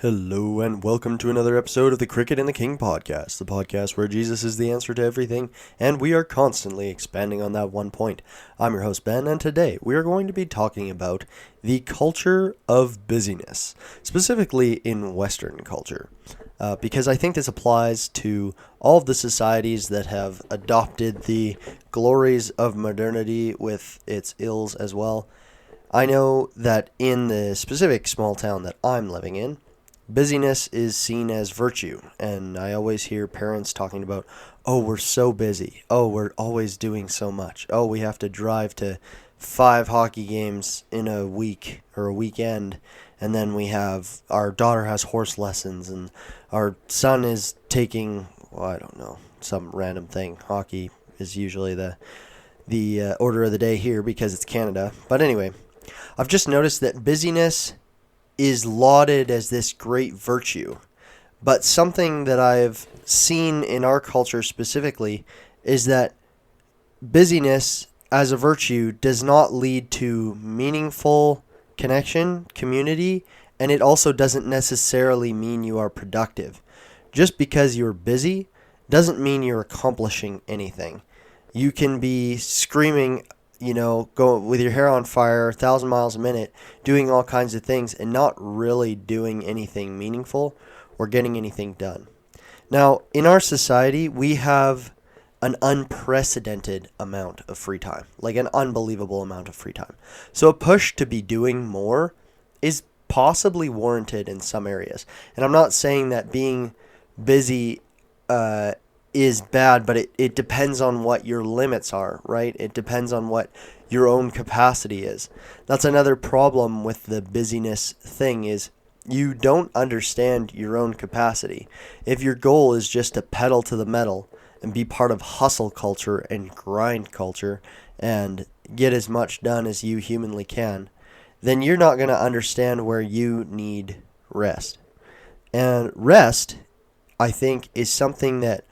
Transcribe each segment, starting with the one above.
Hello and welcome to another episode of the Cricket and the King podcast, the podcast where Jesus is the answer to everything, and we are constantly expanding on that one point. I'm your host Ben, and today we are going to be talking about the culture of busyness, specifically in Western culture, because I think this applies to all of the societies that have adopted the glories of modernity with its ills as well. I know that in the specific small town that I'm living in, busyness is seen as virtue, and I always hear parents talking about, oh, we're so busy. Oh, we're always doing so much. Oh, we have to drive to 5 hockey games in a week or a weekend, and then our daughter has horse lessons, and our son is taking, I don't know, some random thing. Hockey is usually the order of the day here because it's Canada. But anyway, I've just noticed that busyness is lauded as this great virtue. But something that I've seen in our culture specifically is that busyness as a virtue does not lead to meaningful connection, community, and it also doesn't necessarily mean you are productive. Just because you're busy doesn't mean you're accomplishing anything. You can be screaming, go with your hair on fire, 1,000 miles a minute, doing all kinds of things and not really doing anything meaningful or getting anything done. Now, in our society, we have an unprecedented amount of free time, like an unbelievable amount of free time. So a push to be doing more is possibly warranted in some areas. And I'm not saying that being busy is bad, but it depends on what your limits are, right? It depends on what your own capacity is. That's another problem with the busyness thing is you don't understand your own capacity. If your goal is just to pedal to the metal and be part of hustle culture and grind culture and get as much done as you humanly can, then you're not going to understand where you need rest. And rest, I think, is something that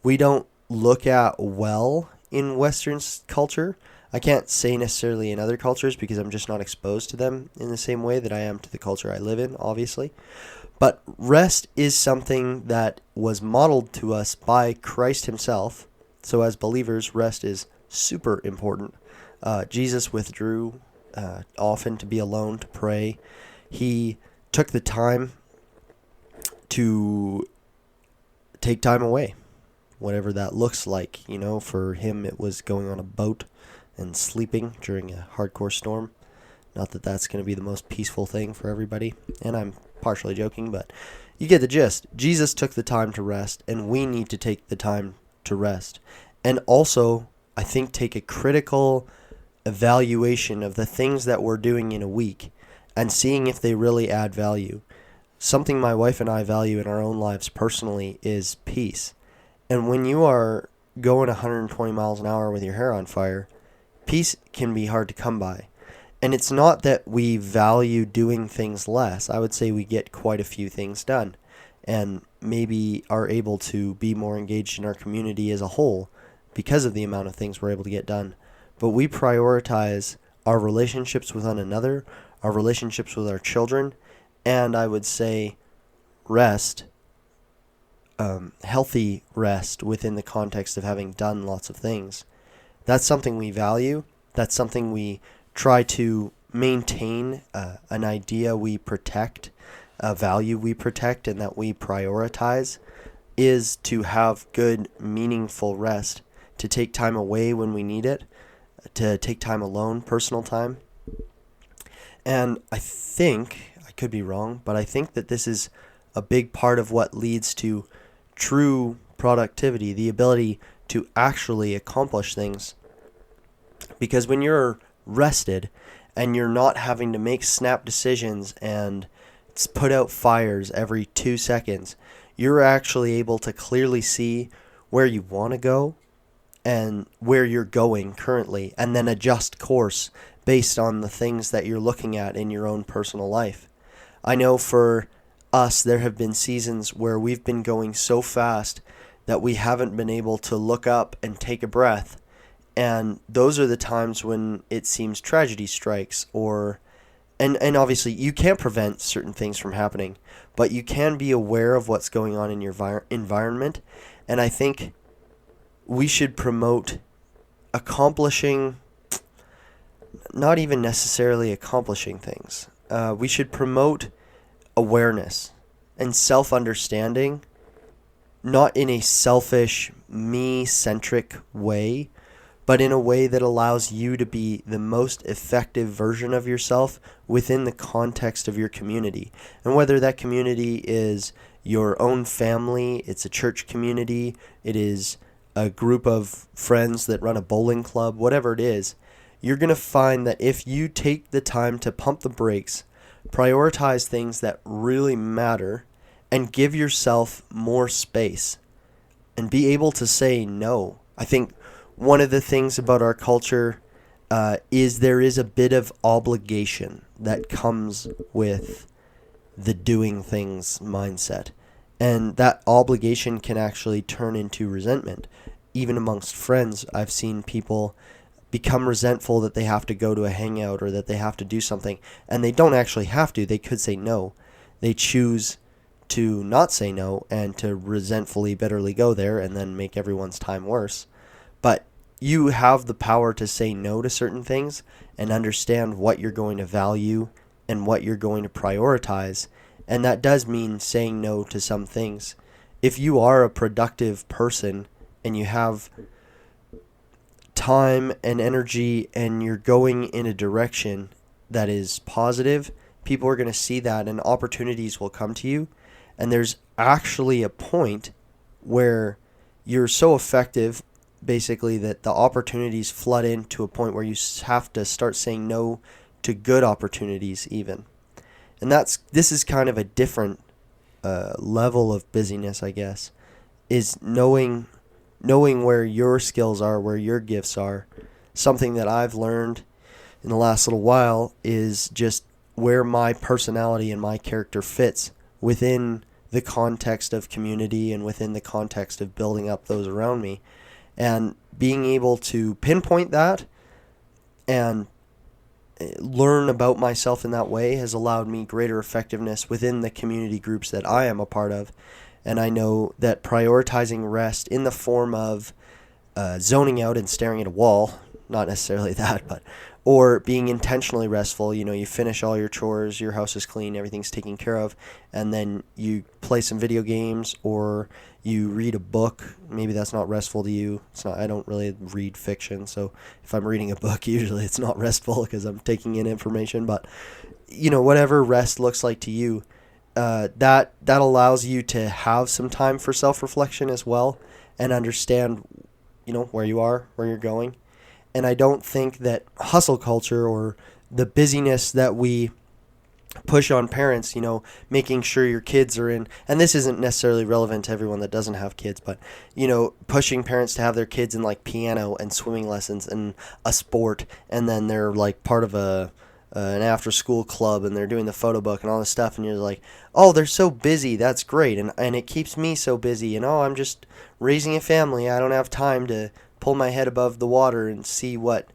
we don't look at well in Western culture. I can't say necessarily in other cultures because I'm just not exposed to them in the same way that I am to the culture I live in, obviously. But rest is something that was modeled to us by Christ himself. So as believers, rest is super important. Jesus withdrew often to be alone, to pray. He took the time to take time away, whatever that looks like. For him it was going on a boat and sleeping during a hardcore storm. Not that that's going to be the most peaceful thing for everybody, and I'm partially joking, but you get the gist. Jesus took the time to rest, and we need to take the time to rest. And also, I think, take a critical evaluation of the things that we're doing in a week and seeing if they really add value. Something my wife and I value in our own lives personally is peace. And when you are going 120 miles an hour with your hair on fire, peace can be hard to come by. And it's not that we value doing things less. I would say we get quite a few things done and maybe are able to be more engaged in our community as a whole because of the amount of things we're able to get done. But we prioritize our relationships with one another, our relationships with our children, and I would say rest. Healthy rest within the context of having done lots of things. That's something we value. That's something we try to maintain, an idea we protect, a value we protect, and that we prioritize is to have good, meaningful rest, to take time away when we need it, to take time alone, personal time. And I think, I could be wrong, but I think that this is a big part of what leads to true productivity, the ability to actually accomplish things. Because when you're rested and you're not having to make snap decisions and put out fires every 2 seconds, you're actually able to clearly see where you want to go and where you're going currently, and then adjust course based on the things that you're looking at in your own personal life. I know for us, there have been seasons where we've been going so fast that we haven't been able to look up and take a breath. And those are the times when it seems tragedy strikes, or and obviously you can't prevent certain things from happening, but you can be aware of what's going on in your environment. And I think we should promote accomplishing, not even necessarily accomplishing things. We should promote awareness and self-understanding, not in a selfish, me-centric way, but in a way that allows you to be the most effective version of yourself within the context of your community. And whether that community is your own family, it's a church community, it is a group of friends that run a bowling club, whatever it is, you're going to find that if you take the time to pump the brakes, prioritize things that really matter, and give yourself more space, and be able to say no. I think one of the things about our culture is there is a bit of obligation that comes with the doing things mindset. And that obligation can actually turn into resentment. Even amongst friends, I've seen people become resentful that they have to go to a hangout or that they have to do something. And they don't actually have to. They could say no. They choose to not say no and to resentfully, bitterly go there and then make everyone's time worse. But you have the power to say no to certain things and understand what you're going to value and what you're going to prioritize. And that does mean saying no to some things. If you are a productive person and you have time and energy and you're going in a direction that is positive, people are going to see that and opportunities will come to you. And there's actually a point where you're so effective, basically, that the opportunities flood in to a point where you have to start saying no to good opportunities even. And this is kind of a different level of busyness, I guess, is knowing where your skills are, where your gifts are. Something that I've learned in the last little while is just where my personality and my character fits within the context of community and within the context of building up those around me. And being able to pinpoint that and learn about myself in that way has allowed me greater effectiveness within the community groups that I am a part of. And I know that prioritizing rest in the form of zoning out and staring at a wall, not necessarily that, but or being intentionally restful. You finish all your chores, your house is clean, everything's taken care of, and then you play some video games or you read a book. Maybe that's not restful to you. I don't really read fiction, so if I'm reading a book, usually it's not restful because I'm taking in information. But whatever rest looks like to you, that allows you to have some time for self-reflection as well and understand where you are, where you're going. And I don't think that hustle culture or the busyness that we push on parents, making sure your kids are in, and this isn't necessarily relevant to everyone that doesn't have kids, but, pushing parents to have their kids in like piano and swimming lessons and a sport, and then they're like part of an after school club and they're doing the photo book and all this stuff, and you're like, oh, they're so busy, that's great, and it keeps me so busy, I'm just raising a family, I don't have time to pull my head above the water and see what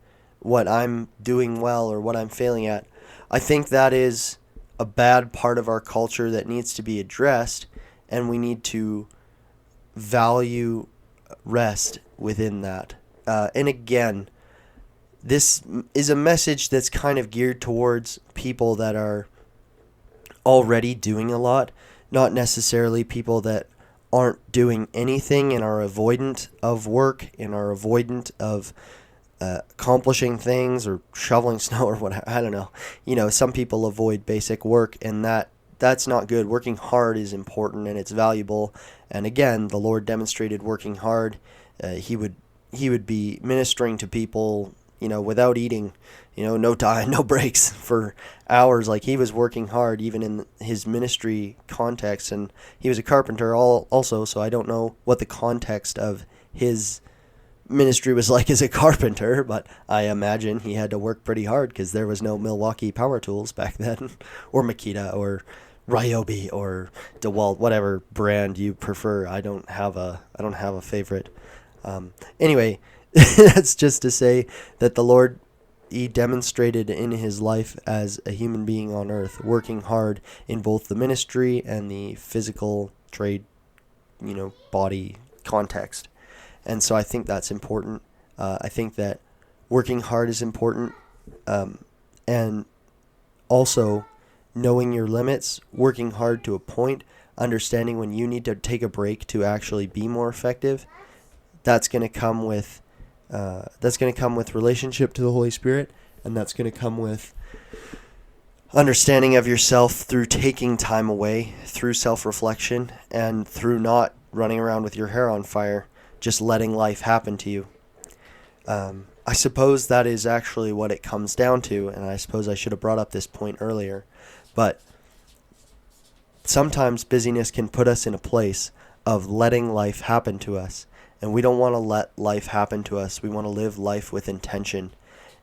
I'm doing well or what I'm failing at. I think that is a bad part of our culture that needs to be addressed, and we need to value rest within that. And again, this is a message that's kind of geared towards people that are already doing a lot, not necessarily people that aren't doing anything and are avoidant of work and are avoidant of accomplishing things or shoveling snow or what, I don't know. Some people avoid basic work, and that's not good. Working hard is important and it's valuable. And again, the Lord demonstrated working hard. He would be ministering to people, without eating, no time, no breaks for hours. Like, he was working hard even in his ministry context, and he was a carpenter also, so I don't know what the context of his ministry was like as a carpenter, but I imagine he had to work pretty hard because there was no Milwaukee power tools back then, or Makita, or Ryobi, or DeWalt, whatever brand you prefer. I don't have a favorite. Anyway, that's just to say that the Lord, he demonstrated in his life as a human being on earth, working hard in both the ministry and the physical trade, body context. And so I think that's important. I think that working hard is important, and also knowing your limits, working hard to a point, understanding when you need to take a break to actually be more effective. That's going to come with relationship to the Holy Spirit, and that's going to come with understanding of yourself through taking time away, through self-reflection, and through not running around with your hair on fire, just letting life happen to you. I suppose that is actually what it comes down to, and I suppose I should have brought up this point earlier, but sometimes busyness can put us in a place of letting life happen to us, and we don't want to let life happen to us. We want to live life with intention,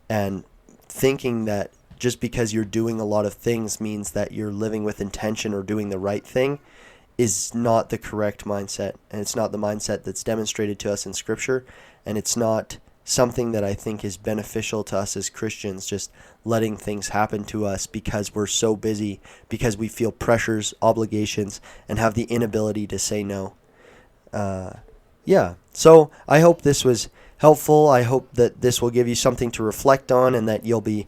and thinking that just because you're doing a lot of things means that you're living with intention or doing the right thing is not the correct mindset, and it's not the mindset that's demonstrated to us in Scripture, and it's not something that I think is beneficial to us as Christians, just letting things happen to us because we're so busy, because we feel pressures, obligations, and have the inability to say no. So I hope this was helpful. I hope that this will give you something to reflect on, and that you'll be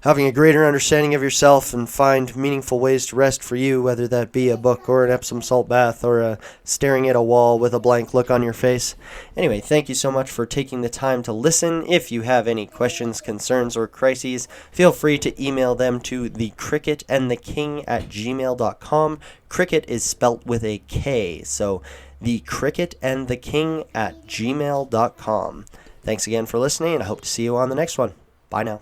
having a greater understanding of yourself and find meaningful ways to rest for you, whether that be a book or an Epsom salt bath or staring at a wall with a blank look on your face. Anyway, thank you so much for taking the time to listen. If you have any questions, concerns, or crises, feel free to email them to thekricketandtheking@gmail.com. Cricket is spelt with a K, so thekricketandtheking@gmail.com. Thanks again for listening, and I hope to see you on the next one. Bye now.